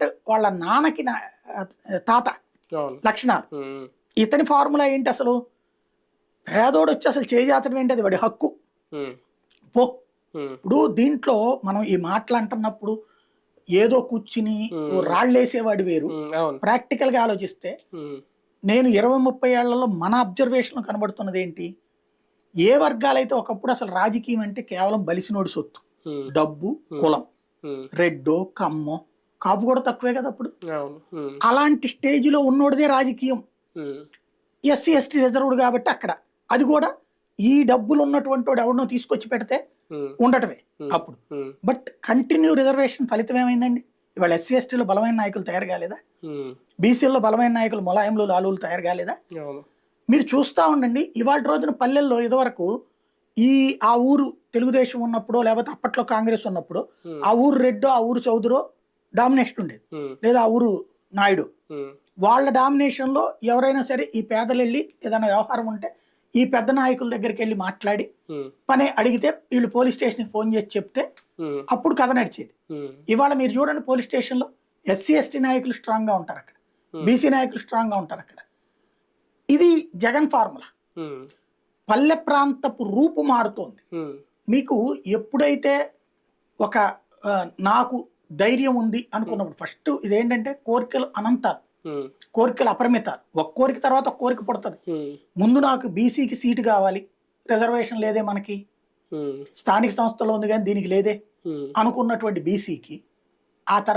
Direct వాళ్ళ నాన్నకి తాత అవును. లక్షణాలు. ఉమ్, ఇతని ఫార్ములా ఏంటి అసలు? పేదోడు వచ్చి అసలు చేజాతడం ఏంటి? అది వాడి హక్కు. ఉమ్, పో. ఉమ్, ఇప్పుడు దీంట్లో మనం ఈ మాటలు అంటున్నప్పుడు ఏదో కూర్చుని ఉమ్, రాళ్ళేసేవాడు వేరు. అవును. ప్రాక్టికల్గా ఆలోచిస్తే ఉమ్, నేను 20-30 ఏళ్లలో మన అబ్జర్వేషన్ కనబడుతున్నది ఏంటి? ఏ వర్గాలైతే ఒకప్పుడు అసలు రాజకీయం అంటే కేవలం బలిసినోడి సొత్తు, ఉమ్, డబ్బు, ఉమ్, కులం, ఉమ్, రెడ్డో కమ్మో, కాపు కూడా తక్కువే కదా అప్పుడు. అవును. ఉమ్, అలాంటి స్టేజ్లో ఉన్నోడిదే రాజకీయం. ఉమ్, ఎస్సీ ఎస్టీ రిజర్వ్డ్ కాబట్టి అక్కడ అది కూడా ఈ డబ్బులు ఉన్నటువంటి వాడు ఎవరినో తీసుకొచ్చి పెడితే ఉమ్, ఉండటమే ఉమ్, అప్పుడు. ఉమ్, బట్ కంటిన్యూ రిజర్వేషన్ ఫలితం ఏమైందండి? ఇవాళ ఎస్సీ ఎస్టీలో బలమైన నాయకులు తయారు కాలేదా? ఉమ్, బీసీల్లో బలమైన నాయకులు ములాయంలు లాలూలు తయారు కాలేదా? అవును. మీరు చూస్తూ ఉండండి. ఇవాళ రోజున పల్లెల్లో ఇదివరకు ఆ ఊరు తెలుగుదేశం ఉన్నప్పుడు లేకపోతే అప్పట్లో కాంగ్రెస్ ఉన్నప్పుడు ఉమ్, ఆ ఊరు రెడ్డో ఆ ఊరు చౌదరో డామినేషన్ ఉండేది, ఉమ్, లేదా ఆ ఊరు నాయుడు. ఉమ్, వాళ్ళ డామినేషన్లో ఎవరైనా సరే ఈ పేదలు వెళ్ళి ఏదైనా వ్యవహారం ఉంటే ఈ పెద్ద నాయకుల దగ్గరికి వెళ్ళి మాట్లాడి ఉమ్, పని అడిగితే వీళ్ళు పోలీస్ స్టేషన్కి ఫోన్ చేసి చెప్తే ఉమ్, అప్పుడు కథ నడిచేది. ఉమ్, ఇవాళ మీరు చూడండి, పోలీస్ స్టేషన్లో ఎస్సీ ఎస్టీ నాయకులు స్ట్రాంగ్గా ఉంటారు అక్కడ, ఉమ్, బీసీ నాయకులు స్ట్రాంగ్గా ఉంటారు అక్కడ. ఇది జగన్ ఫార్ములా. ఉమ్, పల్లె ప్రాంతపు రూపు మారుతోంది. ఉమ్, మీకు ఎప్పుడైతే ఒక నాకు ధైర్యం ఉంది అనుకున్నప్పుడు ఫస్ట్ ఇదేంటంటే కోరికలు అనంతాలు, ఉమ్, కోరికలు అపరిమితాలు. ఒక కోరిక తర్వాత ఒక కోరిక పుడుతుంది. ఉమ్, ముందు నాకు బీసీకి సీటు కావాలి, రిజర్వేషన్ లేదే మనకి, ఉమ్, స్థానిక సంస్థలో ఉంది కానీ దీనికి లేదే ఉమ్. అనుకున్నటువంటి బీసీకి ఆ తర్వాత